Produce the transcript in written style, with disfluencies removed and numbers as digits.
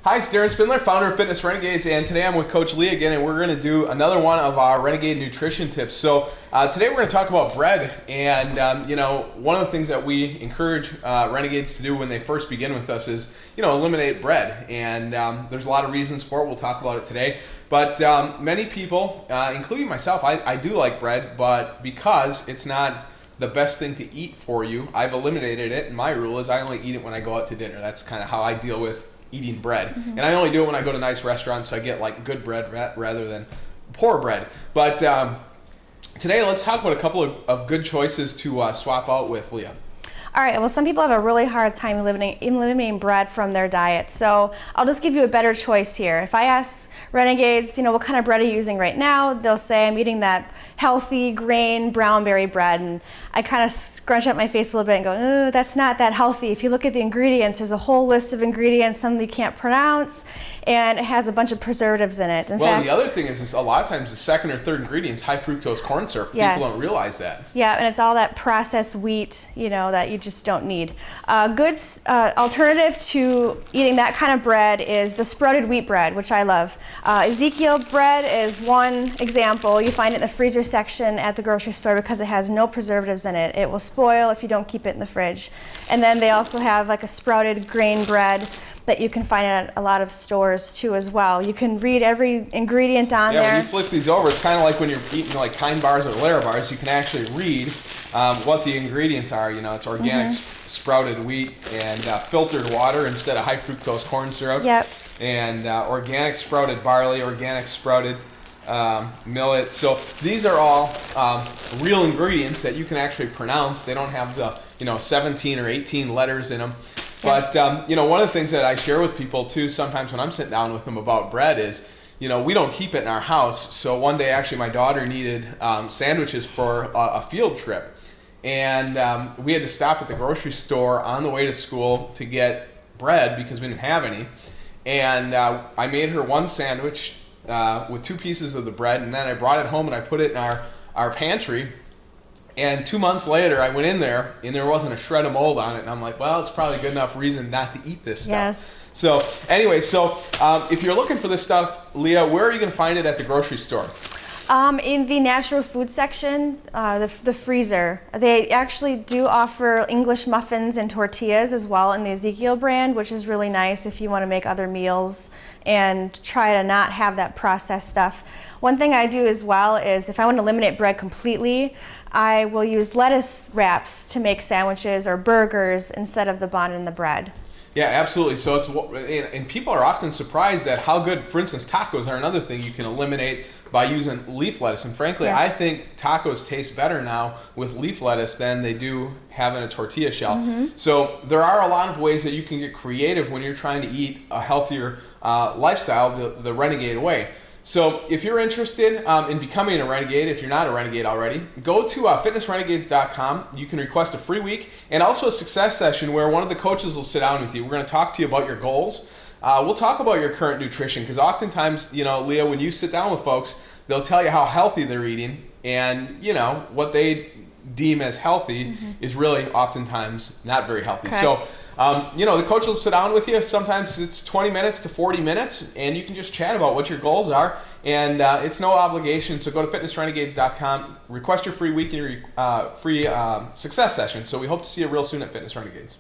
Hi, it's Darren Spindler, founder of Fitness Renegades, and today I'm with Coach Lee again, and we're going to do another one of our Renegade nutrition tips. So today we're going to talk about bread, and one of the things that we encourage Renegades to do when they first begin with us is, eliminate bread, and there's a lot of reasons for it. We'll talk about it today, but many people, including myself, I do like bread, but because it's not the best thing to eat for you, I've eliminated it, and my rule is I only eat it when I go out to dinner. That's kind of how I deal with eating bread. Mm-hmm. And I only do it when I go to nice restaurants, so I get like good bread rather than poor bread. But today let's talk about a couple of good choices to swap out with, Leah. All right, well, some people have a really hard time eliminating bread from their diet. So I'll just give you a better choice here. If I ask Renegades, what kind of bread are you using right now? They'll say, I'm eating that healthy grain brown berry bread. And I kind of scrunch up my face a little bit and go, oh, that's not that healthy. If you look at the ingredients, there's a whole list of ingredients, some that you can't pronounce, and it has a bunch of preservatives in it. In fact, the other thing is a lot of times the second or third ingredient is high fructose corn syrup. Yes. People don't realize that. Yeah, and it's all that processed wheat, that you just don't need. A good alternative to eating that kind of bread is the sprouted wheat bread, which I love. Ezekiel bread is one example. You find it in the freezer section at the grocery store because it has no preservatives in it. It will spoil if you don't keep it in the fridge. And then they also have like a sprouted grain bread that you can find at a lot of stores too as well. You can read every ingredient on there. Yeah, when you flip these over, it's kind of like when you're eating like Kind bars or Lara bars, you can actually read what the ingredients are. It's organic sprouted wheat and filtered water instead of high fructose corn syrup. Yep. And organic sprouted barley, organic sprouted millet. So these are all real ingredients that you can actually pronounce. They don't have the 17 or 18 letters in them. Yes. But one of the things that I share with people too sometimes when I'm sitting down with them about bread is, we don't keep it in our house. So one day actually my daughter needed sandwiches for a field trip. And we had to stop at the grocery store on the way to school to get bread because we didn't have any. And I made her one sandwich with 2 pieces of the bread, and then I brought it home and I put it in our pantry. And 2 months later, I went in there, and there wasn't a shred of mold on it. And I'm like, well, it's probably good enough reason not to eat this stuff. Yes. So anyway, if you're looking for this stuff, Leah, where are you going to find it at the grocery store? In the natural food section, the freezer. They actually do offer English muffins and tortillas as well in the Ezekiel brand, which is really nice if you want to make other meals and try to not have that processed stuff. One thing I do as well is if I want to eliminate bread completely, I will use lettuce wraps to make sandwiches or burgers instead of the bun and the bread. Yeah, absolutely. So and people are often surprised at how good, for instance, tacos are another thing you can eliminate by using leaf lettuce. And frankly, Yes. I think tacos taste better now with leaf lettuce than they do having a tortilla shell. Mm-hmm. So there are a lot of ways that you can get creative when you're trying to eat a healthier lifestyle, the Renegade way. So if you're interested in becoming a Renegade, if you're not a Renegade already, go to fitnessrenegades.com. You can request a free week and also a success session where one of the coaches will sit down with you. We're going to talk to you about your goals. We'll talk about your current nutrition because oftentimes, Leah, when you sit down with folks, they'll tell you how healthy they're eating and, what they deem as healthy is really oftentimes not very healthy. Correct. So, the coach will sit down with you. Sometimes it's 20 minutes to 40 minutes, and you can just chat about what your goals are. And it's no obligation. So go to fitnessrenegades.com, request your free week and your free success session. So we hope to see you real soon at Fitness Renegades.